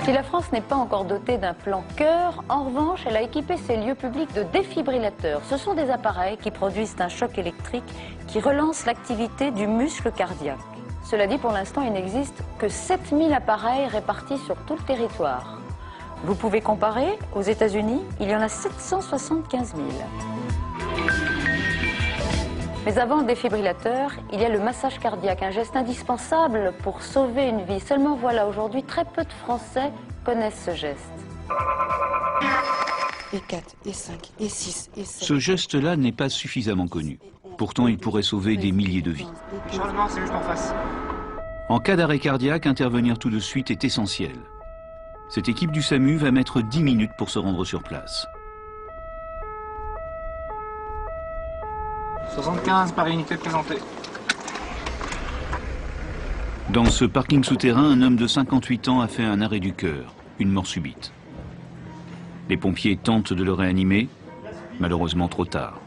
Si la France n'est pas encore dotée d'un plan cœur, en revanche, elle a équipé ses lieux publics de défibrillateurs. Ce sont des appareils qui produisent un choc électrique qui relance l'activité du muscle cardiaque. Cela dit, pour l'instant, il n'existe que 7000 appareils répartis sur tout le territoire. Vous pouvez comparer, aux États-Unis, il y en a 775 000. Mais avant le défibrillateur, il y a le massage cardiaque, un geste indispensable pour sauver une vie. Seulement voilà, aujourd'hui, très peu de Français connaissent ce geste. Et 4, et 5, et 6, et 7. Ce geste-là n'est pas suffisamment connu. Pourtant, il pourrait sauver des milliers de vies. Charles, c'est juste en face. En cas d'arrêt cardiaque, intervenir tout de suite est essentiel. Cette équipe du SAMU va mettre 10 minutes pour se rendre sur place. 75 par unité présentée. Dans ce parking souterrain, un homme de 58 ans a fait un arrêt du cœur, une mort subite. Les pompiers tentent de le réanimer, malheureusement trop tard.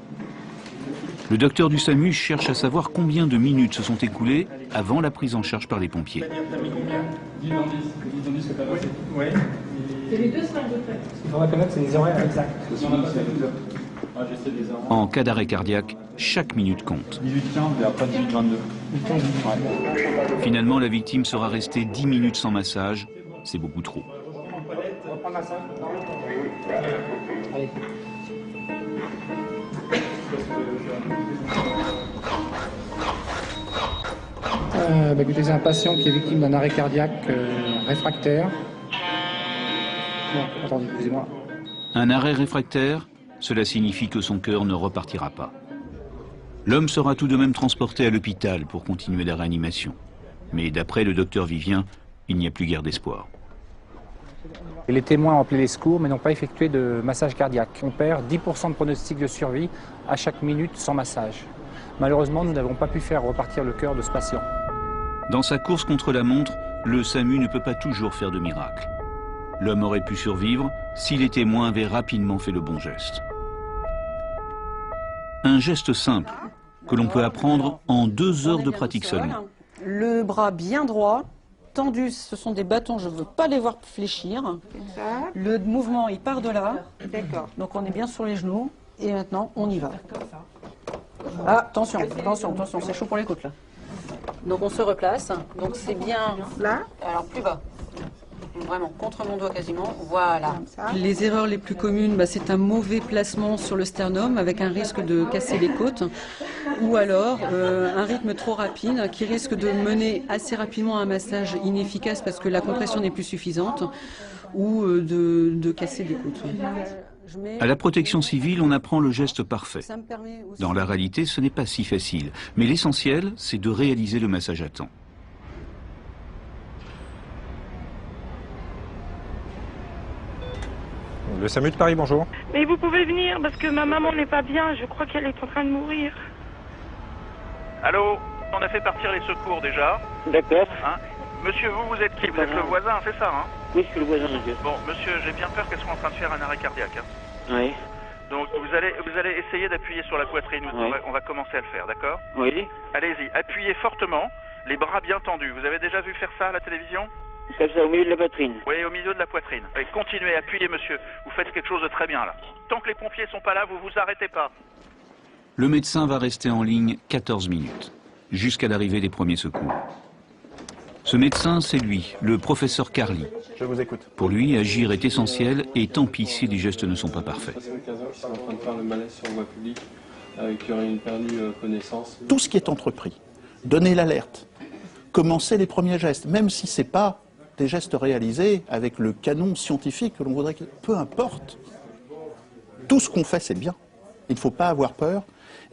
Le docteur du SAMU cherche à savoir combien de minutes se sont écoulées avant la prise en charge par les pompiers. Oui. C'est les deux semaines de fait. Ce qu'il faudra connaître, c'est les horaires exacts. En cas d'arrêt cardiaque, chaque minute compte. 18-15 et après 18-22. Finalement, la victime sera restée 10 minutes sans massage. C'est beaucoup trop. Allez. Écoutez, c'est un patient qui est victime d'un arrêt cardiaque réfractaire. Non, attendez, excusez-moi. Un arrêt réfractaire, cela signifie que son cœur ne repartira pas. L'homme sera tout de même transporté à l'hôpital pour continuer la réanimation. Mais d'après le docteur Vivien, il n'y a plus guère d'espoir. Les témoins ont appelé les secours mais n'ont pas effectué de massage cardiaque. On perd 10% de pronostic de survie à chaque minute sans massage. Malheureusement, nous n'avons pas pu faire repartir le cœur de ce patient. Dans sa course contre la montre, le SAMU ne peut pas toujours faire de miracle. L'homme aurait pu survivre si les témoins avaient rapidement fait le bon geste. Un geste simple que l'on peut apprendre en 2 heures de pratique seulement. Le bras bien droit, tendu, ce sont des bâtons, je ne veux pas les voir fléchir. Le mouvement, il part de là. D'accord. Donc on est bien sur les genoux. Et maintenant, on y va. Ah, attention, attention, attention, c'est chaud pour les côtes là. Donc on se replace. Donc c'est bien là. Alors plus bas. Vraiment, contre mon doigt quasiment, voilà. Les erreurs les plus communes, c'est un mauvais placement sur le sternum avec un risque de casser les côtes ou alors un rythme trop rapide qui risque de mener assez rapidement à un massage inefficace parce que la compression n'est plus suffisante ou de casser des côtes. À la protection civile, on apprend le geste parfait. Dans la réalité, ce n'est pas si facile, mais l'essentiel, c'est de réaliser le massage à temps. Le SAMU de Paris, bonjour. Mais vous pouvez venir parce que ma maman n'est pas bien, je crois qu'elle est en train de mourir. Allô, on a fait partir les secours déjà. D'accord. Hein, monsieur, vous êtes qui? Vous êtes le voisin, c'est ça, hein? Oui, je suis le voisin, monsieur. Bon, monsieur, j'ai bien peur qu'elle soit en train de faire un arrêt cardiaque. Hein. Oui. Donc vous allez essayer d'appuyer sur la poitrine, Oui. on va commencer à le faire, d'accord? Oui. Allez-y, appuyez fortement, les bras bien tendus. Vous avez déjà vu faire ça à la télévision? Comme ça, au milieu de la poitrine. Oui, au milieu de la poitrine. Allez, continuez, appuyez, monsieur. Vous faites quelque chose de très bien, là. Tant que les pompiers sont pas là, vous vous arrêtez pas. Le médecin va rester en ligne 14 minutes, jusqu'à l'arrivée des premiers secours. Ce médecin, c'est lui, le professeur Carly. Je vous écoute. Pour lui, agir est essentiel, et tant pis si les gestes ne sont pas parfaits. Ils sont en train de faire le malaise sur voie publique, qui aurait une perdue connaissance. Tout ce qui est entrepris, donner l'alerte, commencer les premiers gestes, même si ce n'est pas des gestes réalisés avec le canon scientifique que l'on voudrait, peu importe. Tout ce qu'on fait, c'est bien. Il ne faut pas avoir peur.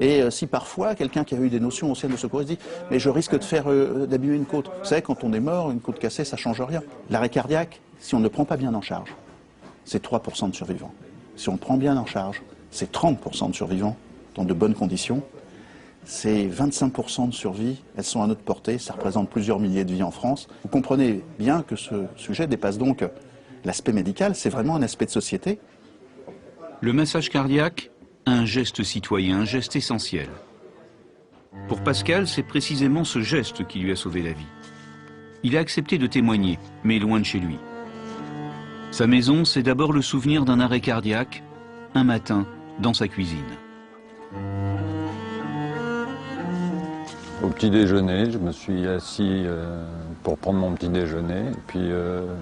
Et si parfois, quelqu'un qui a eu des notions anciennes de secours dit « mais je risque de faire d'abîmer une côte ». Vous savez, quand on est mort, une côte cassée, ça ne change rien. L'arrêt cardiaque, si on ne prend pas bien en charge, c'est 3% de survivants. Si on prend bien en charge, c'est 30% de survivants dans de bonnes conditions. C'est 25% de survie, elles sont à notre portée, ça représente plusieurs milliers de vies en France. Vous comprenez bien que ce sujet dépasse donc l'aspect médical, c'est vraiment un aspect de société. Le massage cardiaque, un geste citoyen, un geste essentiel. Pour Pascal, c'est précisément ce geste qui lui a sauvé la vie. Il a accepté de témoigner, mais loin de chez lui. Sa maison, c'est d'abord le souvenir d'un arrêt cardiaque, un matin, dans sa cuisine. Au petit déjeuner, je me suis assis pour prendre mon petit déjeuner, et puis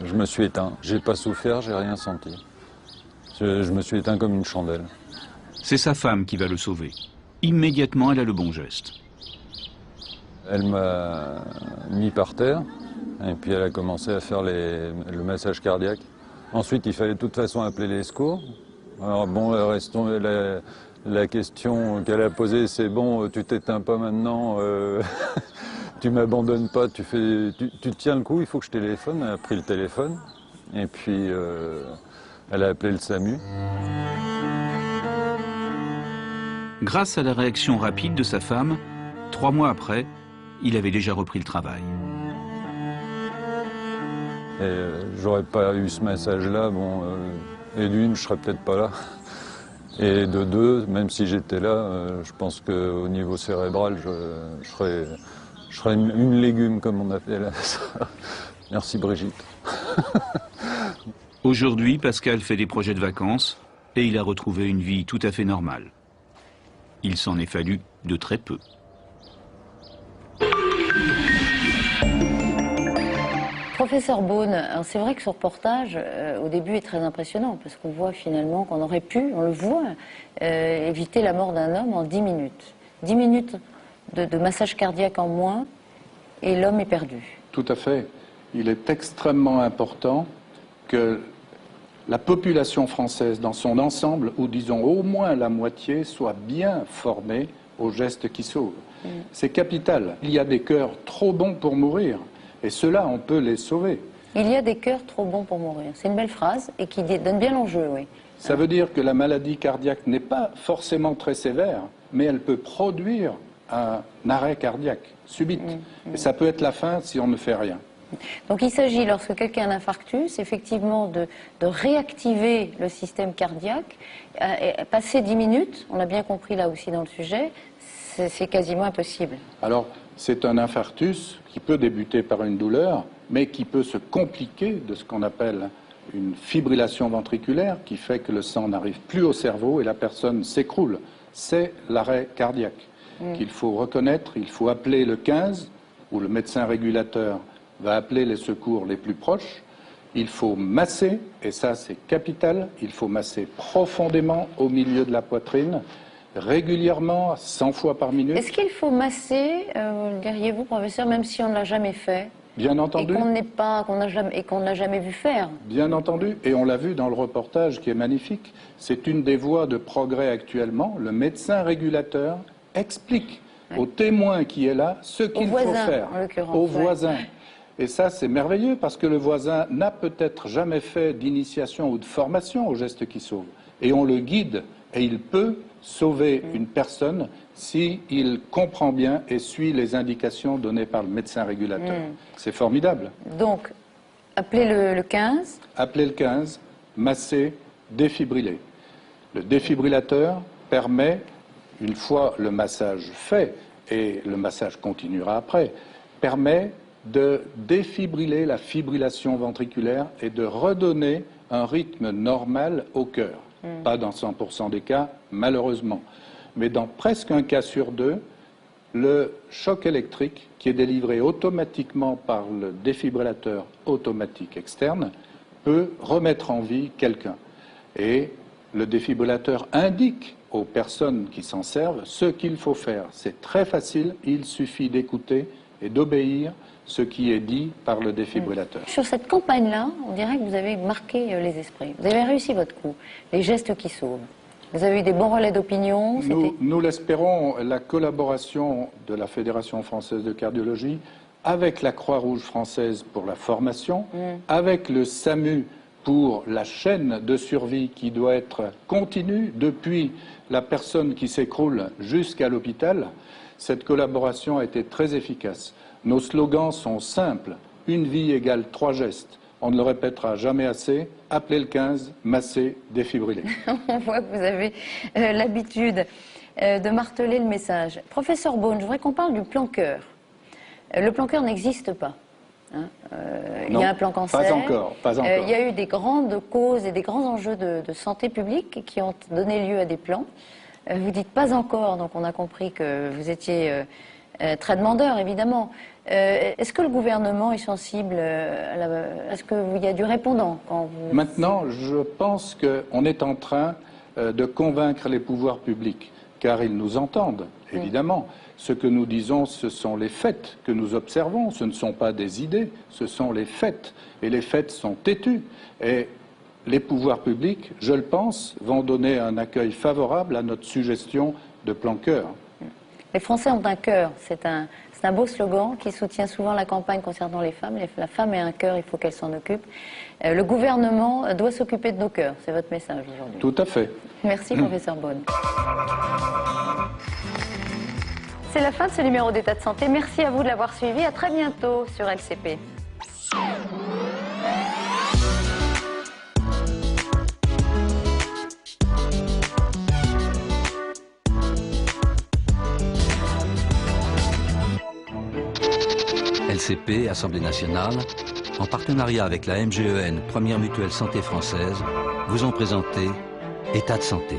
je me suis éteint. J'ai pas souffert, j'ai rien senti. Je me suis éteint comme une chandelle. C'est sa femme qui va le sauver. Immédiatement, elle a le bon geste. Elle m'a mis par terre, et puis elle a commencé à faire le massage cardiaque. Ensuite, il fallait de toute façon appeler les secours. Alors bon, la question qu'elle a posée, c'est bon, tu t'éteins pas maintenant, tu m'abandonnes pas, tu tiens le coup, il faut que je téléphone. Elle a pris le téléphone, et puis elle a appelé le SAMU. Grâce à la réaction rapide de sa femme, 3 mois après, il avait déjà repris le travail. J'aurais pas eu ce massage-là, bon, et d'une, je serais peut-être pas là. Et de deux, même si j'étais là, je pense qu'au niveau cérébral, je serais une légume, comme on appelle ça. Merci Brigitte. Aujourd'hui, Pascal fait des projets de vacances et il a retrouvé une vie tout à fait normale. Il s'en est fallu de très peu. Professeur Beaune, c'est vrai que ce reportage, au début, est très impressionnant, parce qu'on voit finalement qu'on aurait pu, on le voit, éviter la mort d'un homme en 10 minutes. 10 minutes de massage cardiaque en moins, et l'homme est perdu. Tout à fait. Il est extrêmement important que la population française dans son ensemble, ou disons au moins la moitié, soit bien formée aux gestes qui sauvent. C'est capital. Il y a des cœurs trop bons pour mourir, et ceux-là, on peut les sauver. Il y a des cœurs trop bons pour mourir. C'est une belle phrase et qui donne bien l'enjeu, oui. Ça veut dire que la maladie cardiaque n'est pas forcément très sévère, mais elle peut produire un arrêt cardiaque subite. Et ça peut être la fin si on ne fait rien. Donc il s'agit, lorsque quelqu'un a un infarctus, effectivement de réactiver le système cardiaque. Passer 10 minutes, on l'a bien compris là aussi dans le sujet, c'est quasiment impossible. Alors, c'est un infarctus qui peut débuter par une douleur, mais qui peut se compliquer de ce qu'on appelle une fibrillation ventriculaire, qui fait que le sang n'arrive plus au cerveau et la personne s'écroule. C'est l'arrêt cardiaque qu'il faut reconnaître. Il faut appeler le 15, où le médecin régulateur va appeler les secours les plus proches. Il faut masser, et ça c'est capital, il faut masser profondément au milieu de la poitrine, régulièrement, 100 fois par minute. Est-ce qu'il faut masser, diriez-vous, professeur, même si on ne l'a jamais fait? Bien entendu. Et qu'on ne l'a jamais vu faire. Bien entendu, et on l'a vu dans le reportage qui est magnifique. C'est une des voies de progrès actuellement. Le médecin régulateur explique au témoin qui est là ce qu'il faut faire. Au voisin. Et ça, c'est merveilleux parce que le voisin n'a peut-être jamais fait d'initiation ou de formation aux gestes qui sauvent. Et on le guide et il peut sauver une personne s'il comprend bien et suit les indications données par le médecin régulateur. C'est formidable. Donc, appelez le 15. Appelez le 15, masser, défibriller. Le défibrillateur permet, une fois le massage fait, et le massage continuera après, permet de défibriller la fibrillation ventriculaire et de redonner un rythme normal au cœur. Pas dans 100% des cas, malheureusement. Mais dans presque un cas sur deux, le choc électrique, qui est délivré automatiquement par le défibrillateur automatique externe, peut remettre en vie quelqu'un. Et le défibrillateur indique aux personnes qui s'en servent ce qu'il faut faire. C'est très facile, il suffit d'écouter et d'obéir ce qui est dit par le défibrillateur. Sur cette campagne-là, on dirait que vous avez marqué les esprits. Vous avez réussi votre coup, les gestes qui sauvent. Vous avez eu des bons relais d'opinion. Nous l'espérons, la collaboration de la Fédération française de cardiologie avec la Croix-Rouge française pour la formation, avec le SAMU pour la chaîne de survie qui doit être continue depuis la personne qui s'écroule jusqu'à l'hôpital. Cette collaboration a été très efficace. Nos slogans sont simples. Une vie égale 3 gestes. On ne le répétera jamais assez. Appelez le 15, masser, défibriller. On voit que vous avez l'habitude de marteler le message. Professeur Beaune, je voudrais qu'on parle du plan cœur. Le plan cœur n'existe pas. il y a un plan cancer. Pas encore, pas encore. Il y a eu des grandes causes et des grands enjeux de santé publique qui ont donné lieu à des plans. Vous dites pas encore, donc on a compris que vous étiez très demandeur, évidemment. Est-ce que le gouvernement est sensible est-ce qu'il y a du répondant quand vous... Maintenant, je pense qu'on est en train de convaincre les pouvoirs publics, car ils nous entendent, évidemment. Ce que nous disons, ce sont les faits que nous observons, ce ne sont pas des idées, ce sont les faits. Et les faits sont têtus. Et les pouvoirs publics, je le pense, vont donner un accueil favorable à notre suggestion de plan cœur. Les Français ont un cœur, c'est un beau slogan qui soutient souvent la campagne concernant les femmes. La femme a un cœur, il faut qu'elle s'en occupe. Le gouvernement doit s'occuper de nos cœurs, c'est votre message aujourd'hui. Tout à fait. Merci, professeur Beaune. C'est la fin de ce numéro d'État de santé. Merci à vous de l'avoir suivi. À très bientôt sur LCP. LCP, Assemblée nationale, en partenariat avec la MGEN, première mutuelle santé française, vous ont présenté État de santé.